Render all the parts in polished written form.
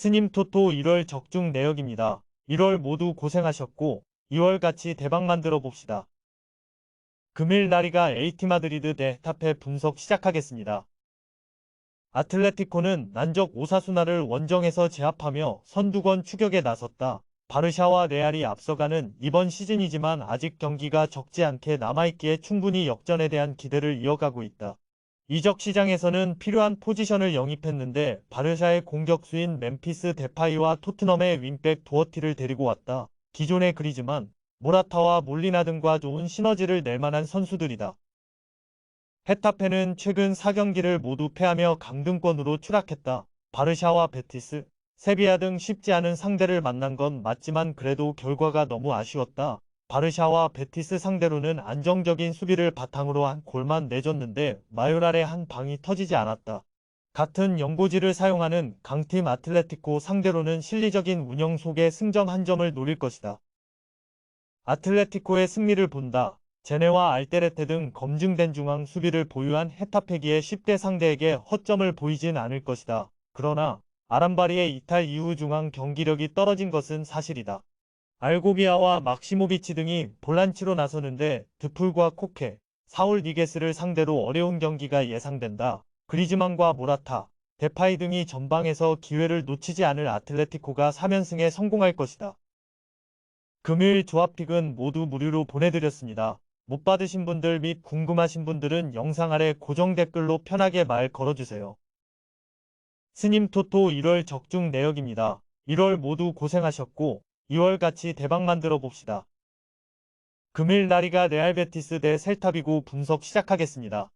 스님 토토 1월 적중 내역입니다. 1월 모두 고생하셨고 2월 같이 대박 만들어 봅시다. 금일 라리가 AT 마드리드 대 헤타페 분석 시작하겠습니다. 아틀레티코는 난적 오사수나를 원정에서 제압하며 선두권 추격에 나섰다. 바르샤와 레알이 앞서가는 이번 시즌이지만 아직 경기가 적지 않게 남아있기에 충분히 역전에 대한 기대를 이어가고 있다. 이적 시장에서는 필요한 포지션을 영입했는데 바르샤의 공격수인 멤피스 데파이와 토트넘의 윙백 도어티를 데리고 왔다. 기존의 그리즈만, 모라타와 몰리나 등과 좋은 시너지를 낼 만한 선수들이다. 헤타페는 최근 4경기를 모두 패하며 강등권으로 추락했다. 바르샤와 베티스, 세비야 등 쉽지 않은 상대를 만난 건 맞지만 그래도 결과가 너무 아쉬웠다. 바르샤와 베티스 상대로는 안정적인 수비를 바탕으로 한 골만 내줬는데 마요랄의 한 방이 터지지 않았다. 같은 연고지를 사용하는 강팀 아틀레티코 상대로는 실리적인 운영 속에 승점 한 점을 노릴 것이다. 아틀레티코의 승리를 본다. 제네와 알데레테 등 검증된 중앙 수비를 보유한 헤타페기의 10대 상대에게 허점을 보이진 않을 것이다. 그러나 아람바리의 이탈 이후 중앙 경기력이 떨어진 것은 사실이다. 알고비아와 막시모비치 등이 볼란치로 나서는데 드풀과 코케, 사울 니게스를 상대로 어려운 경기가 예상된다. 그리즈만과 모라타, 데파이 등이 전방에서 기회를 놓치지 않을 아틀레티코가 3연승에 성공할 것이다. 금요일 조합픽은 모두 무료로 보내드렸습니다. 못 받으신 분들 및 궁금하신 분들은 영상 아래 고정 댓글로 편하게 말 걸어주세요. 스님 토토 1월 적중 내역입니다. 1월 모두 고생하셨고 2월 같이 대박 만들어 봅시다. 금일 라리가 레알 베티스 대 셀타비고 분석 시작하겠습니다.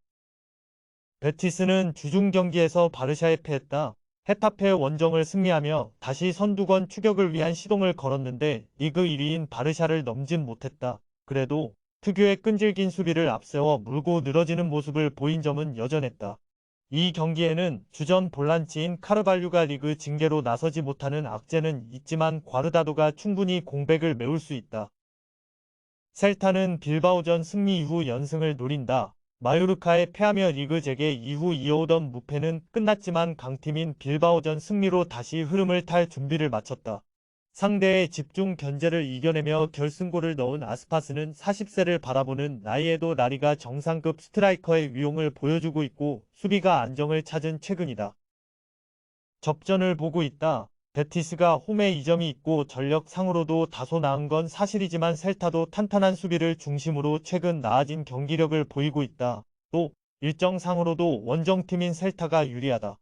베티스는 주중 경기에서 바르샤에 패했다. 헤타페 원정을 승리하며 다시 선두권 추격을 위한 시동을 걸었는데 리그 1위인 바르샤를 넘진 못했다. 그래도 특유의 끈질긴 수비를 앞세워 물고 늘어지는 모습을 보인 점은 여전했다. 이 경기에는 주전 볼란치인 카르발류가 리그 징계로 나서지 못하는 악재는 있지만 과르다도가 충분히 공백을 메울 수 있다. 셀타는 빌바오전 승리 이후 연승을 노린다. 마요르카에 패하며 리그 재개 이후 이어오던 무패는 끝났지만 강팀인 빌바오전 승리로 다시 흐름을 탈 준비를 마쳤다. 상대의 집중 견제를 이겨내며 결승골을 넣은 아스파스는 40세를 바라보는 나이에도 라리가 정상급 스트라이커의 위용을 보여주고 있고 수비가 안정을 찾은 최근이다. 접전을 보고 있다. 베티스가 홈에 2점이 있고 전력상으로도 다소 나은 건 사실이지만 셀타도 탄탄한 수비를 중심으로 최근 나아진 경기력을 보이고 있다. 또 일정상으로도 원정팀인 셀타가 유리하다.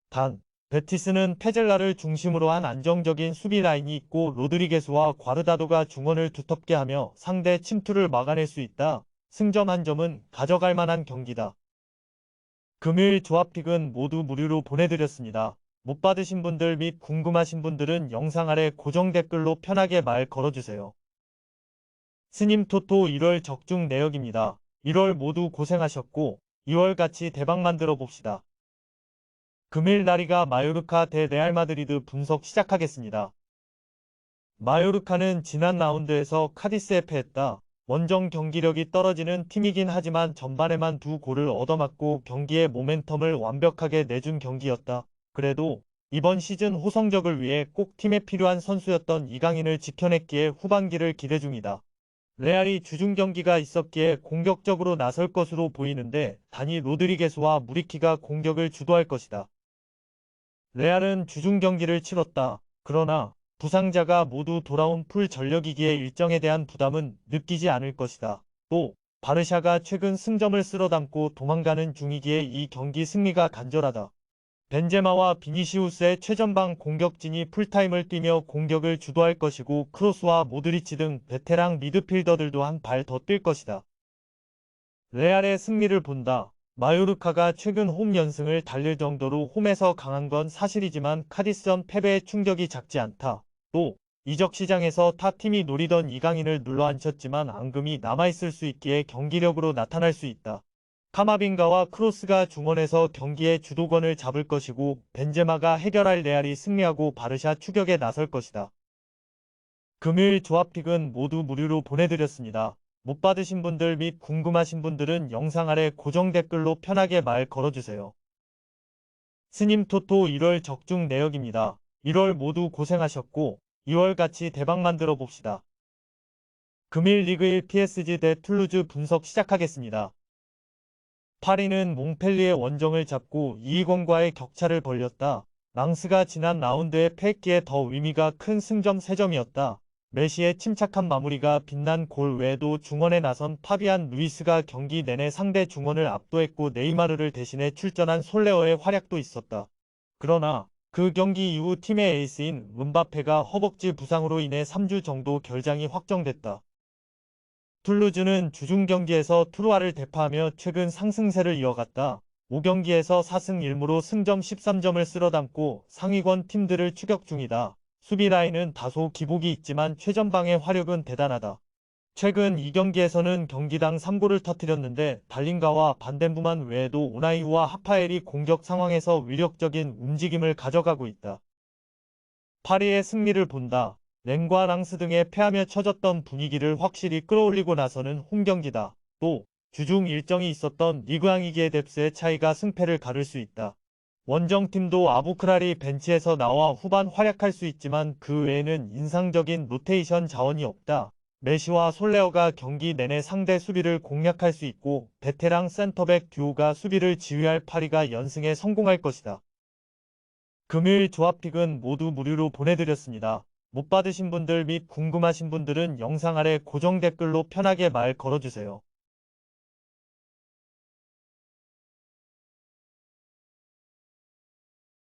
단, 베티스는 페젤라를 중심으로 한 안정적인 수비 라인이 있고 로드리게스와 과르다도가 중원을 두텁게 하며 상대 침투를 막아낼 수 있다. 승점 한 점은 가져갈 만한 경기다. 금요일 조합픽은 모두 무료로 보내드렸습니다. 못 받으신 분들 및 궁금하신 분들은 영상 아래 고정 댓글로 편하게 말 걸어주세요. 스님 토토 1월 적중 내역입니다. 1월 모두 고생하셨고 2월 같이 대박 만들어 봅시다. 금일 라리가 마요르카 대 레알 마드리드 분석 시작하겠습니다. 마요르카는 지난 라운드에서 카디스에 패했다. 원정 경기력이 떨어지는 팀이긴 하지만 전반에만 2골을 얻어맞고 경기의 모멘텀을 완벽하게 내준 경기였다. 그래도 이번 시즌 호성적을 위해 꼭 팀에 필요한 선수였던 이강인을 지켜냈기에 후반기를 기대 중이다. 레알이 주중 경기가 있었기에 공격적으로 나설 것으로 보이는데 단이 로드리게스와 무리키가 공격을 주도할 것이다. 레알은 주중 경기를 치렀다. 그러나 부상자가 모두 돌아온 풀 전력이기에 일정에 대한 부담은 느끼지 않을 것이다. 또 바르샤가 최근 승점을 쓸어담고 도망가는 중이기에 이 경기 승리가 간절하다. 벤제마와 비니시우스의 최전방 공격진이 풀타임을 뛰며 공격을 주도할 것이고 크로스와 모드리치 등 베테랑 미드필더들도 한 발 더 뛸 것이다. 레알의 승리를 본다. 마요르카가 최근 홈 연승을 달릴 정도로 홈에서 강한 건 사실이지만 카디스전 패배의 충격이 작지 않다. 또 이적 시장에서 타 팀이 노리던 이강인을 눌러앉혔지만 앙금이 남아있을 수 있기에 경기력으로 나타날 수 있다. 카마빙가와 크로스가 중원에서 경기의 주도권을 잡을 것이고 벤제마가 해결할 레알이 승리하고 바르샤 추격에 나설 것이다. 금요일 조합픽은 모두 무료로 보내드렸습니다. 못 받으신 분들 및 궁금하신 분들은 영상 아래 고정 댓글로 편하게 말 걸어주세요. 스님 토토 1월 적중 내역입니다. 1월 모두 고생하셨고 2월 같이 대박 만들어 봅시다. 금일 리그 1 PSG 대 툴루즈 분석 시작하겠습니다. 파리는 몽펠리에 원정을 잡고 2위권과의 격차를 벌렸다. 랑스가 지난 라운드에 패했기에 더 의미가 큰 승점 3점이었다. 메시의 침착한 마무리가 빛난 골 외에도 중원에 나선 파비안 루이스가 경기 내내 상대 중원을 압도했고 네이마르를 대신해 출전한 솔레어의 활약도 있었다. 그러나 그 경기 이후 팀의 에이스인 음바페가 허벅지 부상으로 인해 3주 정도 결장이 확정됐다. 툴루즈는 주중 경기에서 투르아를 대파하며 최근 상승세를 이어갔다. 5경기에서 4승 1무로 승점 13점을 쓸어담고 상위권 팀들을 추격 중이다. 수비 라인은 다소 기복이 있지만 최전방의 화력은 대단하다. 최근 2경기에서는 경기당 3골을 터뜨렸는데 달린가와 반덴부만 외에도 오나이우와 하파엘이 공격 상황에서 위력적인 움직임을 가져가고 있다. 파리의 승리를 본다. 렌과 랑스 등에 패하며 처졌던 분위기를 확실히 끌어올리고 나서는 홈경기다. 또 주중 일정이 있었던 리그왕이기의 뎁스의 차이가 승패를 가를 수 있다. 원정팀도 아부크랄이 벤치에서 나와 후반 활약할 수 있지만 그 외에는 인상적인 로테이션 자원이 없다. 메시와 솔레어가 경기 내내 상대 수비를 공략할 수 있고 베테랑 센터백 듀오가 수비를 지휘할 파리가 연승에 성공할 것이다. 금요일 조합픽은 모두 무료로 보내드렸습니다. 못 받으신 분들 및 궁금하신 분들은 영상 아래 고정 댓글로 편하게 말 걸어주세요.